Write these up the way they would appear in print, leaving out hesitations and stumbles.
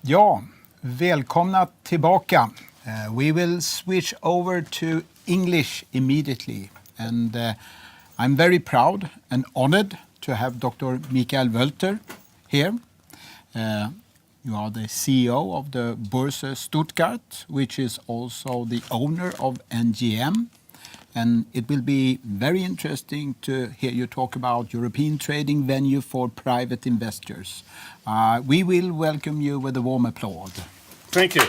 Ja, välkomna tillbaka. We will switch over to English immediately. And I'm very proud and honored to have Dr. Michael Wölter here. You are the CEO of the Boerse Stuttgart, which is also the owner of NGM. And it will be very interesting to hear you talk about European trading venue for private investors. We will welcome you with a warm applause. Thank you.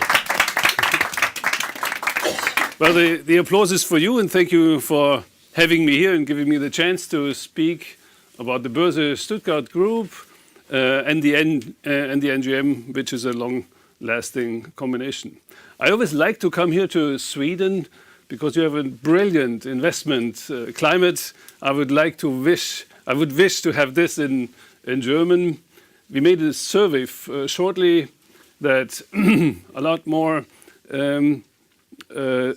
Well, the applause is for you, and thank you for having me here and giving me the chance to speak about the Boerse Stuttgart Group and the NGM, which is a long-lasting combination. I always like to come here to Sweden because you have a brilliant investment climate. I would wish to have this in German. We made a survey shortly that a lot more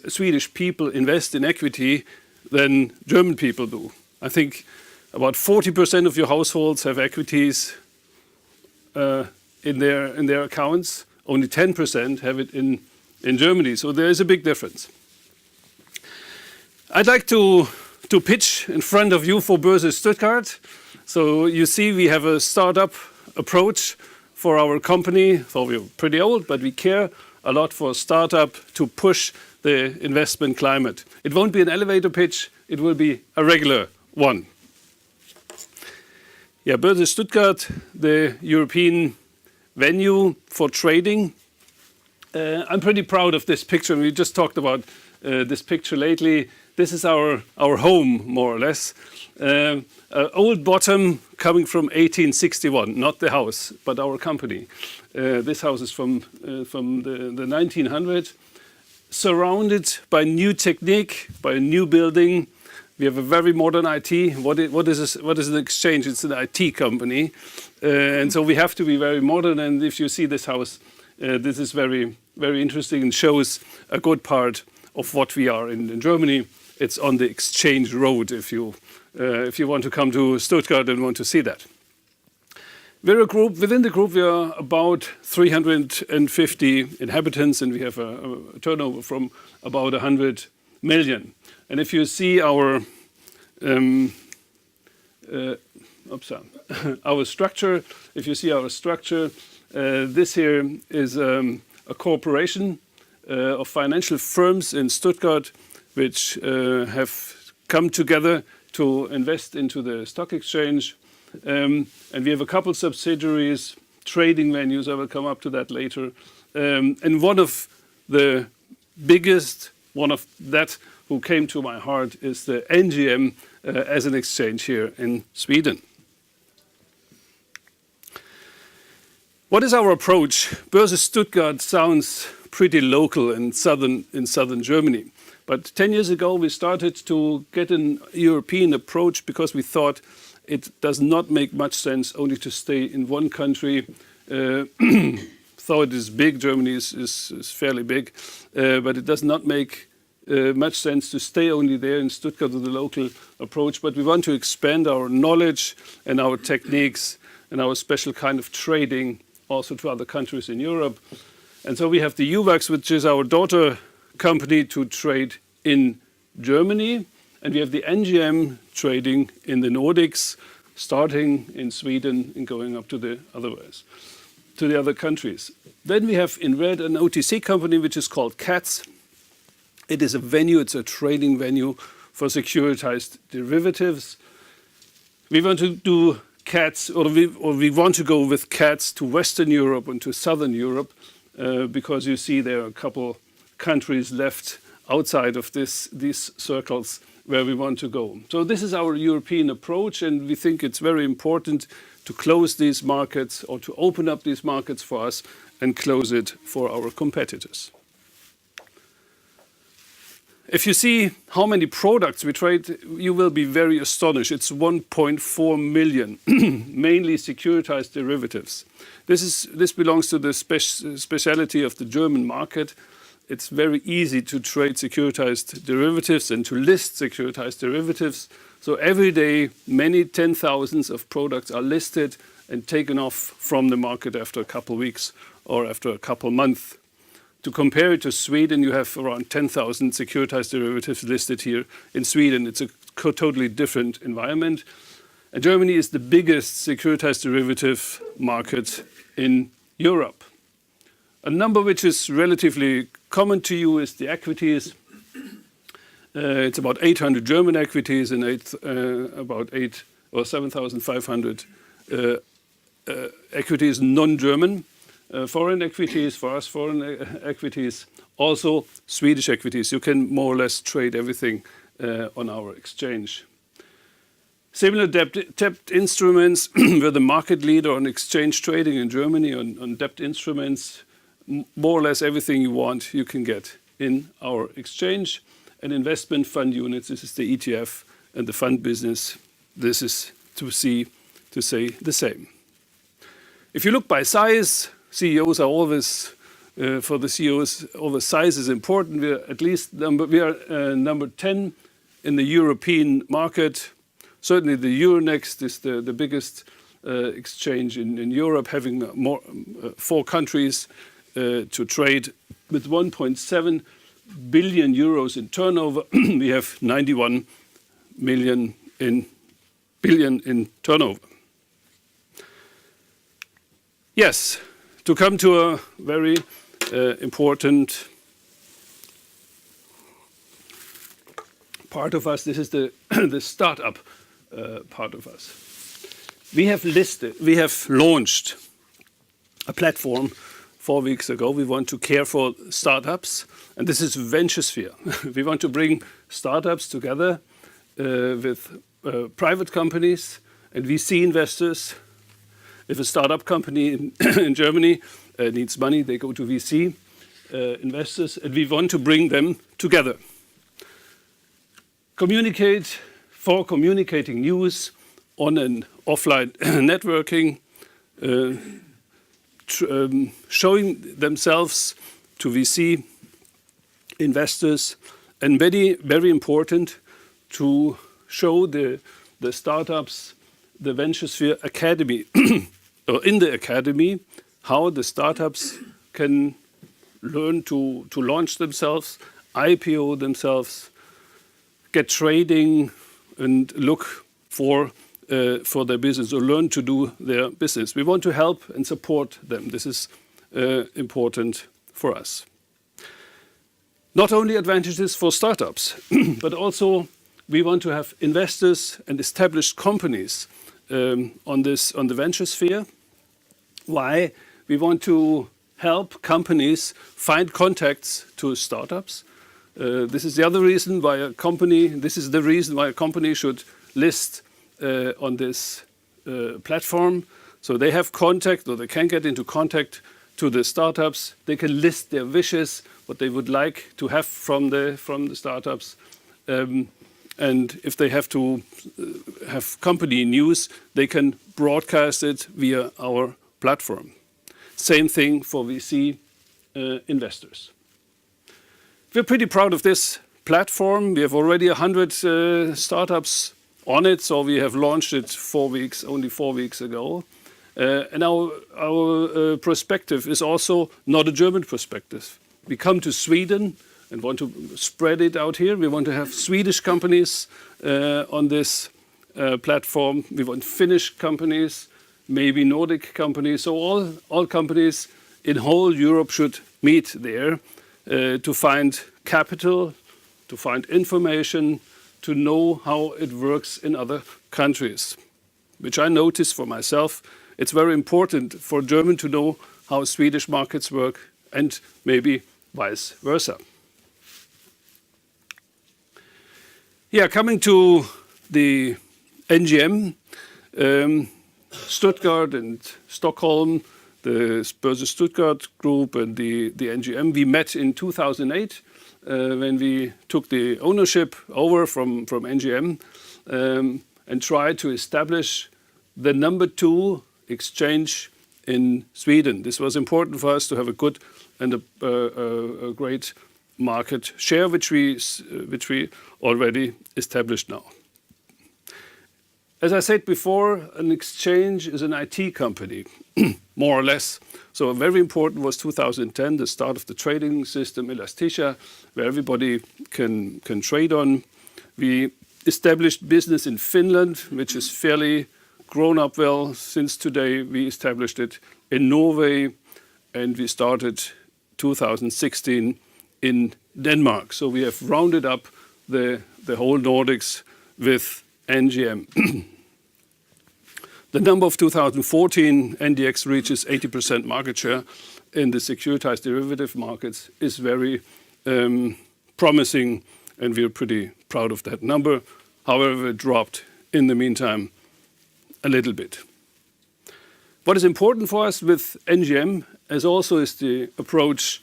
Swedish people invest in equity than German people do. I think about 40% of your households have equities in their accounts. Only 10% have it in Germany. So there is a big difference. I'd like to pitch in front of you for Boerse Stuttgart. So you see we have a startup approach for our company. So we're pretty old, but we care a lot for startup to push the investment climate. It won't be an elevator pitch, it will be a regular one. Yeah, Boerse Stuttgart, the European venue for trading. I'm pretty proud of this picture. We just talked about this picture lately. This is our home, more or less. Old bottom coming from 1861, not the house, but our company. This house is from the 1900s, surrounded by new technique, by a new building. We have a very modern IT. What is an exchange? It's an IT company. And so we have to be very modern. And if you see this house, this is very, very interesting and shows a good part of what we are in Germany. It's on the exchange road if you want to come to Stuttgart and want to see that. We're a group. Within the group, we are about 350 inhabitants, and we have a turnover from about 100 million. And if you see our structure, this here is a corporation of financial firms in Stuttgart, which have come together to invest into the stock exchange. And we have a couple subsidiaries, trading venues. I will come up to that later. And one of the biggest, who came to my heart is the NGM as an exchange here in Sweden. What is our approach? Boerse Stuttgart sounds pretty local in southern Germany. But 10 years ago, we started to get an European approach because we thought it does not make much sense only to stay in one country. Though it is big, Germany is fairly big, but it does not make much sense to stay only there in Stuttgart with the local approach. But we want to expand our knowledge and our techniques and our special kind of trading also to other countries in Europe. And so we have the UVAX, which is our daughter company to trade in Germany, and we have the NGM trading in the Nordics, starting in Sweden and going up to the other countries. Then we have in red an OTC company which is called CATS. It is a venue, it's a trading venue for securitized derivatives. We want to do CATS, or we want to go with CATS to Western Europe and to Southern Europe, because you see there are a couple countries left outside of these circles where we want to go. So this is our European approach, and we think it's very important to close these markets or to open up these markets for us and close it for our competitors. If you see how many products we trade, you will be very astonished. It's 1.4 million, mainly securitized derivatives. This belongs to the speciality of the German market. It's very easy to trade securitized derivatives and to list securitized derivatives. So every day, many 10,000s of products are listed and taken off from the market after a couple of weeks or after a couple of months. To compare it to Sweden, you have around 10,000 securitized derivatives listed here in Sweden. It's a totally different environment. And Germany is the biggest securitized derivative market in Europe. A number which is relatively common to you is the equities. It's about 800 German equities and about 8 or 7,500 equities non-German. Foreign equities, for us foreign equities, also Swedish equities. You can more or less trade everything on our exchange. Similar debt instruments, we're the market leader on exchange trading in Germany on debt instruments. More or less everything you want, you can get in our exchange. And investment fund units, this is the ETF, and the fund business, this is to say the same. If you look by size, CEOs are always, for the CEOs, always size is important. We are number 10 in the European market. Certainly the Euronext is the biggest exchange in Europe, having 4 countries to trade with 1.7 billion euros in turnover. We have 91 billion in turnover. Yes. To come to a very important part of us, this is the startup part of us. We have launched a platform 4 weeks ago. We want to care for startups, and this is VentureSphere. We want to bring startups together with private companies and VC investors. If a startup company in Germany needs money, they go to VC investors, and we want to bring them together. Communicating news on and offline networking, showing themselves to VC investors, and very important to show the startups the VentureSphere Academy. In the academy, how the startups can learn to launch themselves, IPO themselves, get trading, and look for their business or learn to do their business. We want to help and support them. This is important for us. Not only advantages for startups, but also we want to have investors and established companies on the VentureSphere. Why? We want to help companies find contacts to startups. This is the other reason why a company should list on this platform. So they have contact, or they can get into contact to the startups. They can list their wishes, what they would like to have from the startups. And if they have to have company news, they can broadcast it via our platform. Same thing for VC investors. We're pretty proud of this platform. We have already 100 startups on it, so we have launched it only 4 weeks ago. And our perspective is also not a German perspective. We come to Sweden and want to spread it out here. We want to have Swedish companies on this platform. We want Finnish companies, maybe Nordic companies. So all companies in whole Europe should meet there to find capital, to find information, to know how it works in other countries, which I notice for myself. It's very important for German to know how Swedish markets work and maybe vice versa. Yeah, coming to the NGM, Stuttgart and Stockholm, the Boerse Stuttgart group and the NGM, we met in 2008 when we took the ownership over from NGM and tried to establish the number 2 exchange in Sweden. This was important for us to have a good and a great market share, which we already established now. As I said before, an exchange is an IT company, more or less. So very important was 2010, the start of the trading system, Elastisha, where everybody can trade on. We established business in Finland, which is fairly grown up well since today. We established it in Norway, and we started 2016 in Denmark. So we have rounded up the whole Nordics with NGM. The number of 2014, NDX reaches 80% market share in the securitized derivative markets is very promising, and we're pretty proud of that number. However, it dropped in the meantime a little bit. What is important for us with NGM, as also is the approach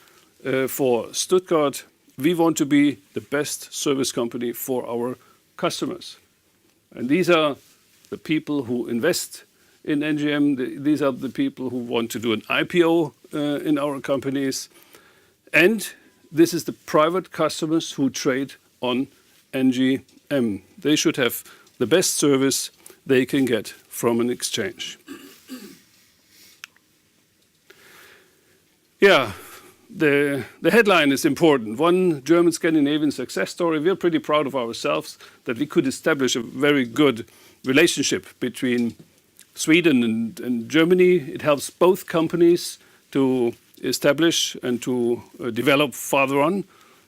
for Stuttgart, we want to be the best service company for our customers. And these are the people who invest in NGM. These are the people who want to do an IPO in our companies. And this is the private customers who trade on NGM. They should have the best service they can get from an exchange. Yeah, the headline is important. One German-Scandinavian success story. We're pretty proud of ourselves that we could establish a very good relationship between Sweden and Germany. It helps both companies to establish and to develop further on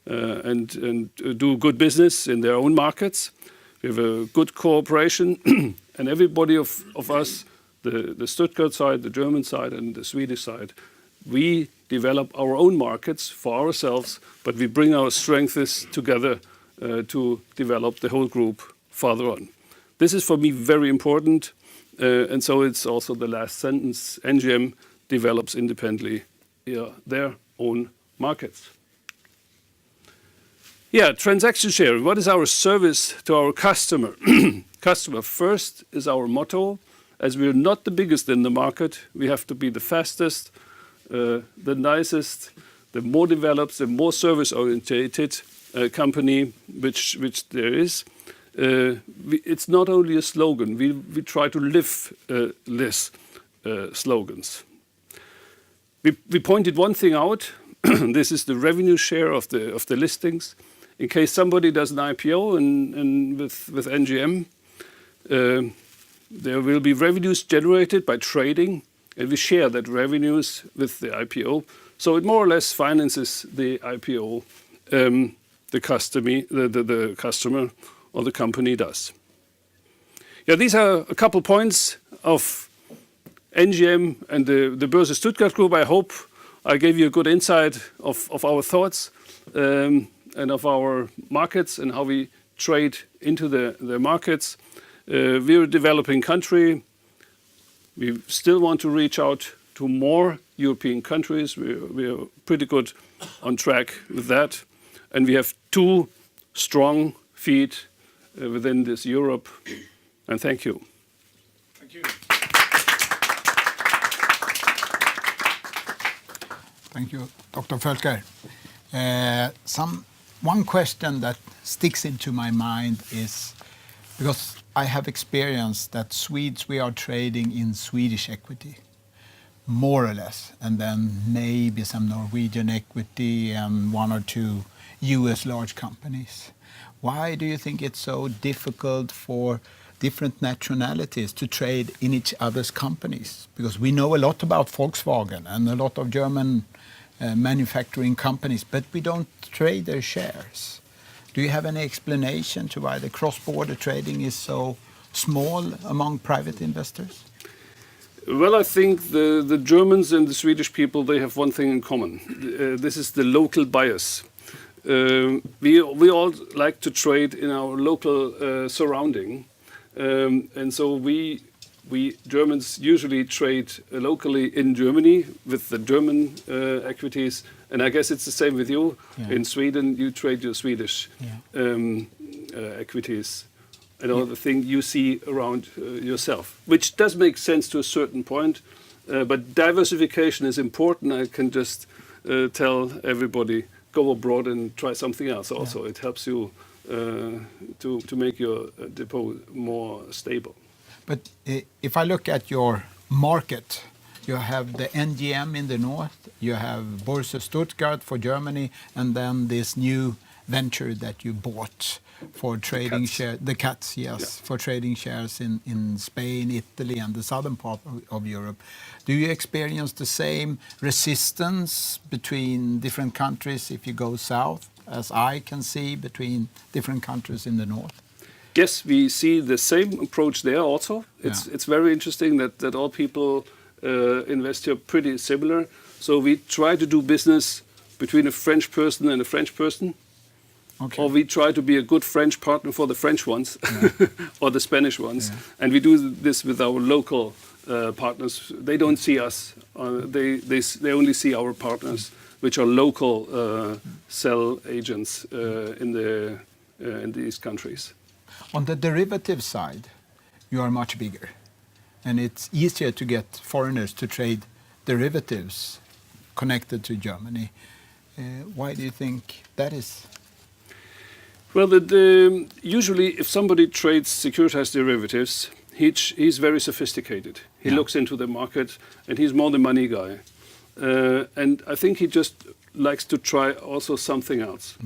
and do good business in their own markets. We have a good cooperation, and everybody of us, the Stuttgart side, the German side, and the Swedish side, we develop our own markets for ourselves, but we bring our strengths together to develop the whole group further on. This is for me very important, and so it's also the last sentence. NGM develops independently their own markets. Yeah, transaction sharing. What is our service to our customer? Customer first is our motto. As we're not the biggest in the market, we have to be the fastest, the nicest, the more developed, the more service-oriented company which there is. It's not only a slogan. We try to live this slogans. We pointed one thing out. This is the revenue share of the listings. In case somebody does an IPO and with NGM, there will be revenues generated by trading, and we share that revenues with the IPO. So it more or less finances the IPO the customer or the company does. Yeah, these are a couple points of NGM and the Boerse Stuttgart Group. I hope I gave you a good insight of our thoughts and of our markets and how we trade into the markets. We're a developing country. We still want to reach out to more European countries. We're pretty good on track with that. And we have two strong feet within this Europe. And thank you. Thank you. Thank you, Dr. Völker. One question that sticks into my mind is, because I have experienced that Swedes, we are trading in Swedish equity, more or less, and then maybe some Norwegian equity and one or two US large companies. Why do you think it's so difficult for different nationalities to trade in each other's companies? Because we know a lot about Volkswagen and a lot of German manufacturing companies, but we don't trade their shares. Do you have any explanation to why the cross-border trading is so small among private investors? Well, I think the Germans and the Swedish people, they have one thing in common. This is the local bias. We all like to trade in our local surrounding. And so we Germans usually trade locally in Germany with the German equities. And I guess it's the same with you. Yeah. In Sweden, you trade your Swedish equities and all the things you see around yourself, which does make sense to a certain point. But diversification is important. I can just tell everybody, go abroad and try something else also. Yeah. It helps you to make your depot more stable. But if I look at your market, you have the NGM in the north, you have Boerse Stuttgart for Germany, and then this new venture that you bought for trading shares, the CATs, yes, Yeah. for trading shares in Spain, Italy, and the southern part of Europe. Do you experience the same resistance between different countries if you go south, as I can see between different countries in the north? Yes, we see the same approach there also. It's very interesting that all people invest here pretty similar. So we try to do business between a French person and a French person. Okay. Or we try to be a good French partner for the French ones or the Spanish ones. Yeah. And we do this with our local partners. They don't see us. They only see our partners, which are local sell agents in these countries. On the derivative side, you are much bigger, and it's easier to get foreigners to trade derivatives connected to Germany. Why do you think that is? Well, usually if somebody trades securitized derivatives, he's very sophisticated. He looks into the market, and he's more the money guy. And I think he just likes to try also something else.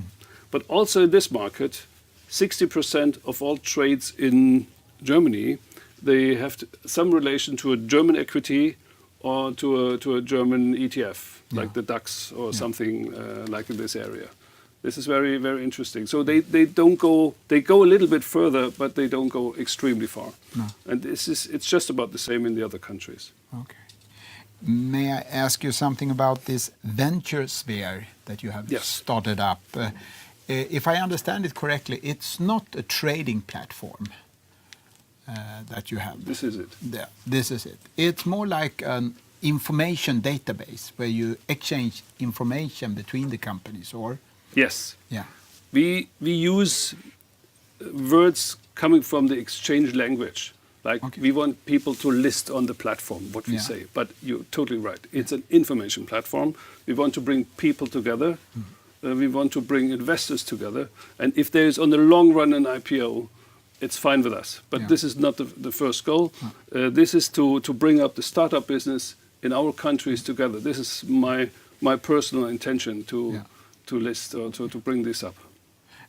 But also in this market, 60% of all trades in Germany, they have some relation to a German equity or to a German ETF, like the DAX or something like in this area. This is very, very interesting. So they don't go, they go a little bit further, but they don't go extremely far. No. And it's just about the same in the other countries. Okay. May I ask you something about this venture sphere that you have started up? If I understand it correctly, it's not a trading platform that you have. This is it. Yeah, this is it. It's more like an information database where you exchange information between the companies, or? Yes. Yeah. We use words coming from the exchange language. Like we want people to list on the platform what we say. But you're totally right. It's an information platform. We want to bring people together. We want to bring investors together. And if there is on the long run an IPO, it's fine with us. But this is not the first goal. This is to bring up the startup business in our countries together. This is my personal intention to list or to bring this up.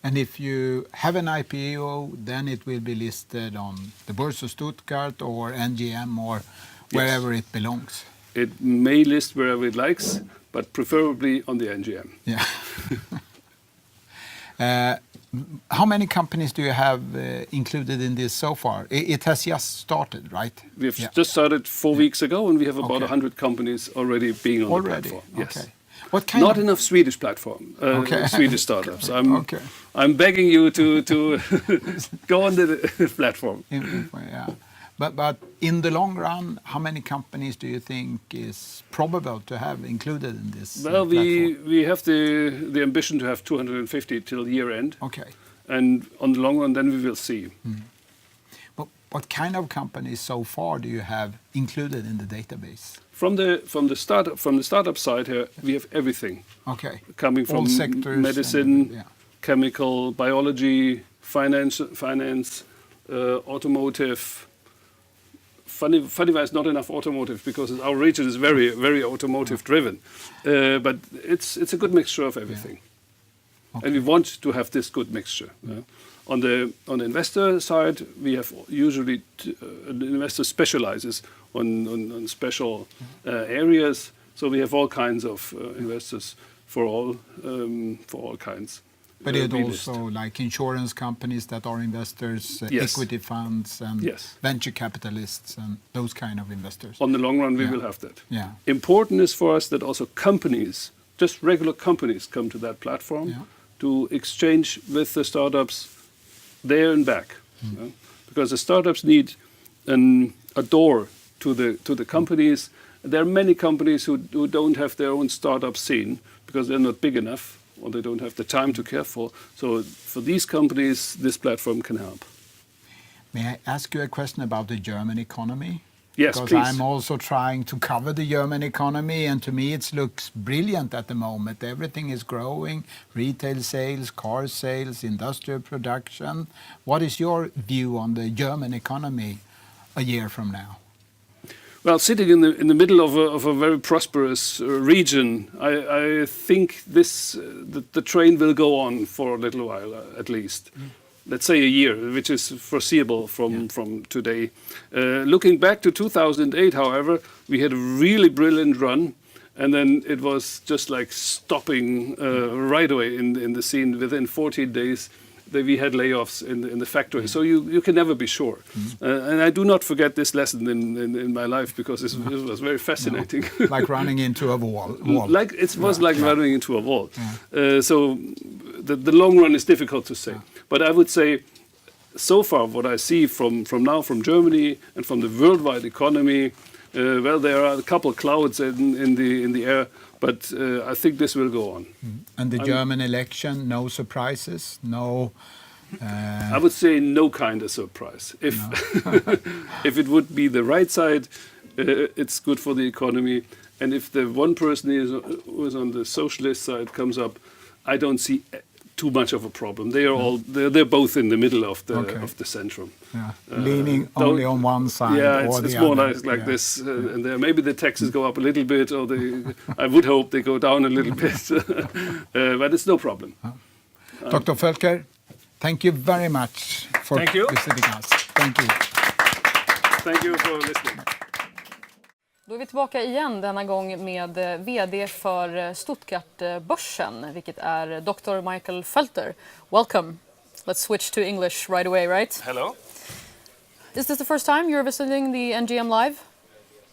And if you have an IPO, then it will be listed on the Boerse Stuttgart or NGM or wherever it belongs. It may list wherever it likes, but preferably on the NGM. Yeah. How many companies do you have included in this so far? It has just started, right? We've just started 4 weeks ago, and we have about 100 companies already being on the platform. Yes. Okay. What kind Not enough Swedish platform, Swedish startups. I'm begging you to go on the platform. But in the long run, how many companies do you think is probable to have included in this platform? platform? We have the ambition to have 250 till year end. Okay. And on the long run, then we will see. But what kind of companies so far do you have included in the database? From the startup side here, we have everything. Okay. Coming from all sectors, medicine, chemical, biology, finance, automotive. Funny wise, not enough automotive because our region is very, very automotive driven. But it's a good mixture of everything. Okay. And we want to have this good mixture. On the investor side, we have usually an investor specializes on special areas. So we have all kinds of investors for all kinds. But it also like insurance companies that are investors, equity funds, and venture capitalists, and those kind of investors. On the long run, we will have that. Yeah. Important is for us that also companies, just regular companies, come to that platform to exchange with the startups there and back, because the startups need a door to the companies. There are many companies who don't have their own startup scene because they're not big enough or they don't have the time to care for. So for these companies, this platform can help. May I ask you a question about the German economy? Yes, because please. I'm also trying to cover the German economy, and to me it looks brilliant at the moment. Everything is growing, retail sales, car sales, industrial production. What is your view on the German economy a year from now? Well, sitting in the middle of a very prosperous region, I think the train will go on for a little while at least. Let's say a year, which is foreseeable from today. Looking back to 2008, however, we had a really brilliant run, and then it was just like stopping right away in the scene. Within 14 days, we had layoffs in the factory. So you can never be sure. And I do not forget this lesson in my life, because it was very fascinating. No. Like running into a wall. Like it was like running into a wall. So the long run is difficult to say. But I would say, so far, what I see from Germany and from the worldwide economy, well, there are a couple of clouds in the air, but I think this will go on. And the German election, no surprises, no. I would say no kind of surprise. If if it would be the right side, it's good for the economy. And if the one person who is on the socialist side comes up, I don't see too much of a problem. They are they're both in the middle of the centrum. Leaning only on one side. Yeah, or it's the more other. like this, and there maybe the taxes go up a little bit, or I would hope they go down a little bit, but it's no problem. Dr. Völker, thank you very much for visiting us. Thank you. Thank you for listening. Då är vi tillbaka igen, denna gång med vd för Stuttgart-börsen, vilket är Dr. Michael Völker. Welcome. Let's switch to English right away, right? Hello. Is this the first time you're visiting the NGM Live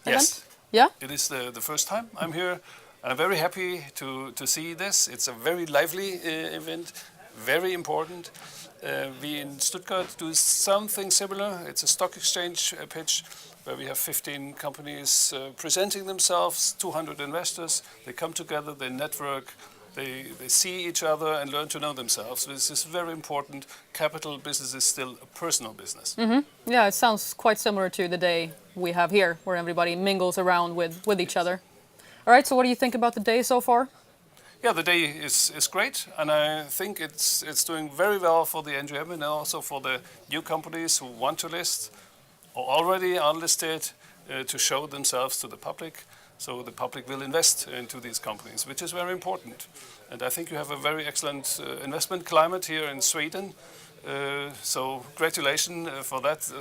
event? Yes. Yeah? It is the first time I'm here. I'm very happy to see this. It's a very lively event, very important. We in Stuttgart do something similar. It's a stock exchange pitch where we have 15 companies presenting themselves, 200 investors. They come together, they network, they see each other and learn to know themselves. This is very important. Capital business is still a personal business. Yeah, it sounds quite similar to the day we have here, where everybody mingles around with each other. All right, so what do you think about the day so far? Yeah, the day is great, and I think it's doing very well for the NGM and also for the new companies who want to list or already are listed to show themselves to the public. So the public will invest into these companies, which is very important. And I think you have a very excellent investment climate here in Sweden. So congratulations for that.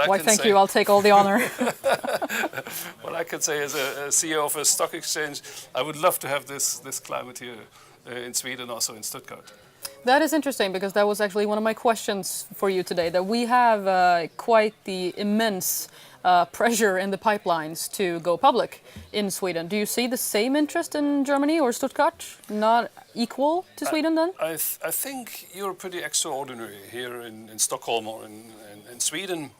Why, thank you. I'll take all the honor. What I can say as a CEO of a stock exchange, I would love to have this climate here in Sweden, also in Stuttgart. That is interesting, because that was actually one of my questions for you today, that we have quite the immense pressure in the pipelines to go public in Sweden. Do you see the same interest in Germany or Stuttgart? Not equal to Sweden then? I think you're pretty extraordinary here in Stockholm or in Sweden.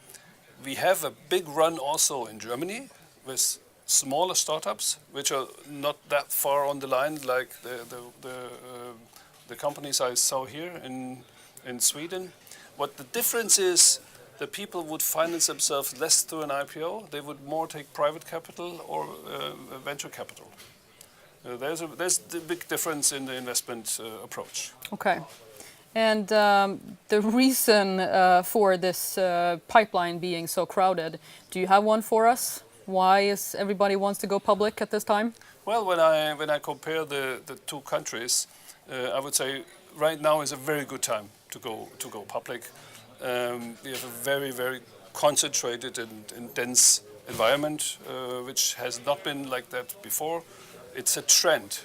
We have a big run also in Germany with smaller startups, which are not that far on the line like the companies I saw here in Sweden. What the difference is, the people would finance themselves less through an IPO. They would more take private capital or venture capital. There's the big difference in the investment approach. Okay. And the reason for this pipeline being so crowded, do you have one for us? Why is everybody wants to go public at this time? Well, when I compare the two countries, I would say right now is a very good time to go public. We have a very, very concentrated and dense environment, which has not been like that before. It's a trend,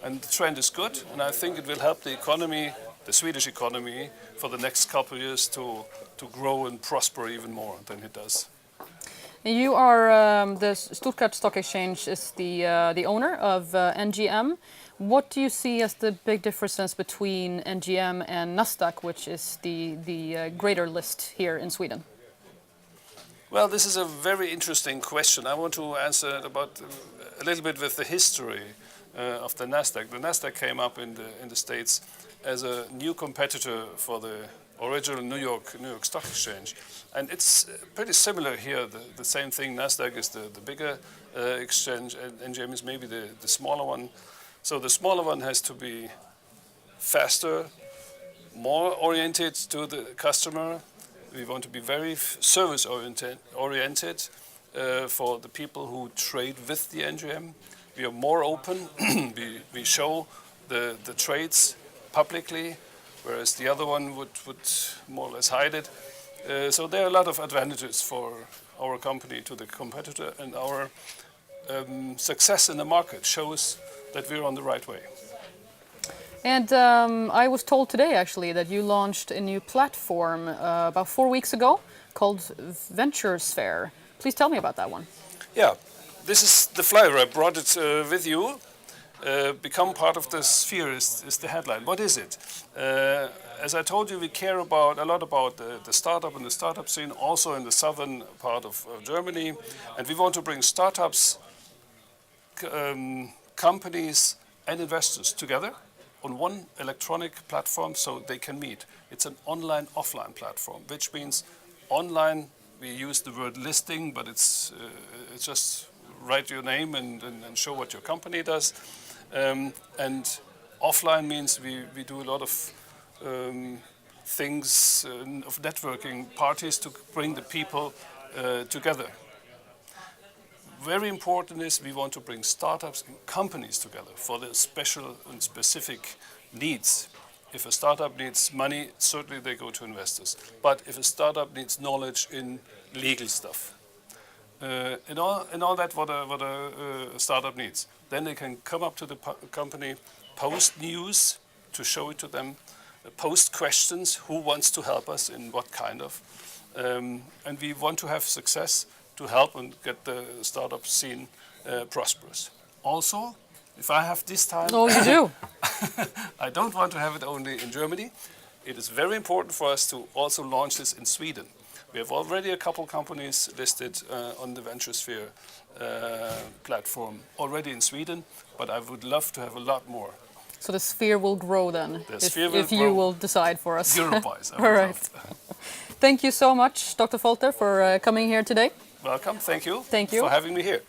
and the trend is good, and I think it will help the economy, the Swedish economy, for the next couple of years to grow and prosper even more than it does. You are the Stuttgart Stock Exchange is the owner of NGM. What do you see as the big differences between NGM and Nasdaq, which is the greater list here in Sweden? Well, this is a very interesting question. I want to answer about a little bit with the history of the Nasdaq. The Nasdaq came up in the States as a new competitor for the original New York Stock Exchange, and it's pretty similar here. The same thing. Nasdaq is the bigger exchange, and NGM is maybe the smaller one. So the smaller one has to be faster, more oriented to the customer, We want to be very service oriented for the people who trade with the NGM. We are more open. we show the trades publicly, whereas the other one would more or less hide it. So there are a lot of advantages for our company to the competitor, and our success in the market shows that we're on the right way. And I was told today actually that you launched a new platform about 4 weeks ago called VentureSphere. Please tell me about that one. Yeah, this is the flyer. I brought it with you. Become part of the sphere is the headline. What is it? As I told you, we care a lot about the startup and the startup scene, also in the southern part of Germany. And we want to bring startups, companies and investors together on one electronic platform so they can meet. It's an online-offline platform, which means online, we use the word listing, but it's just write your name and show what your company does. And offline means we do a lot of things, of networking parties to bring the people together. Very important is we want to bring startups and companies together for their special and specific needs. If a startup needs money, certainly they go to investors. But if a startup needs knowledge in legal stuff, and all that what a startup needs, then they can come up to the company, post news to show it to them, post questions, who wants to help us in what kind of. And we want to have success to help and get the startup scene prosperous. Also, if I have this time... Oh, you do? I don't want to have it only in Germany. It is very important for us to also launch this in Sweden. We have already a couple companies listed on the VentureSphere platform already in Sweden, but I would love to have a lot more. So the sphere will grow then, if you will decide for us. Europe-wise. All right. Thank you so much, Dr. Folter, for coming here today. Welcome. Thank you. Thank you for having me here.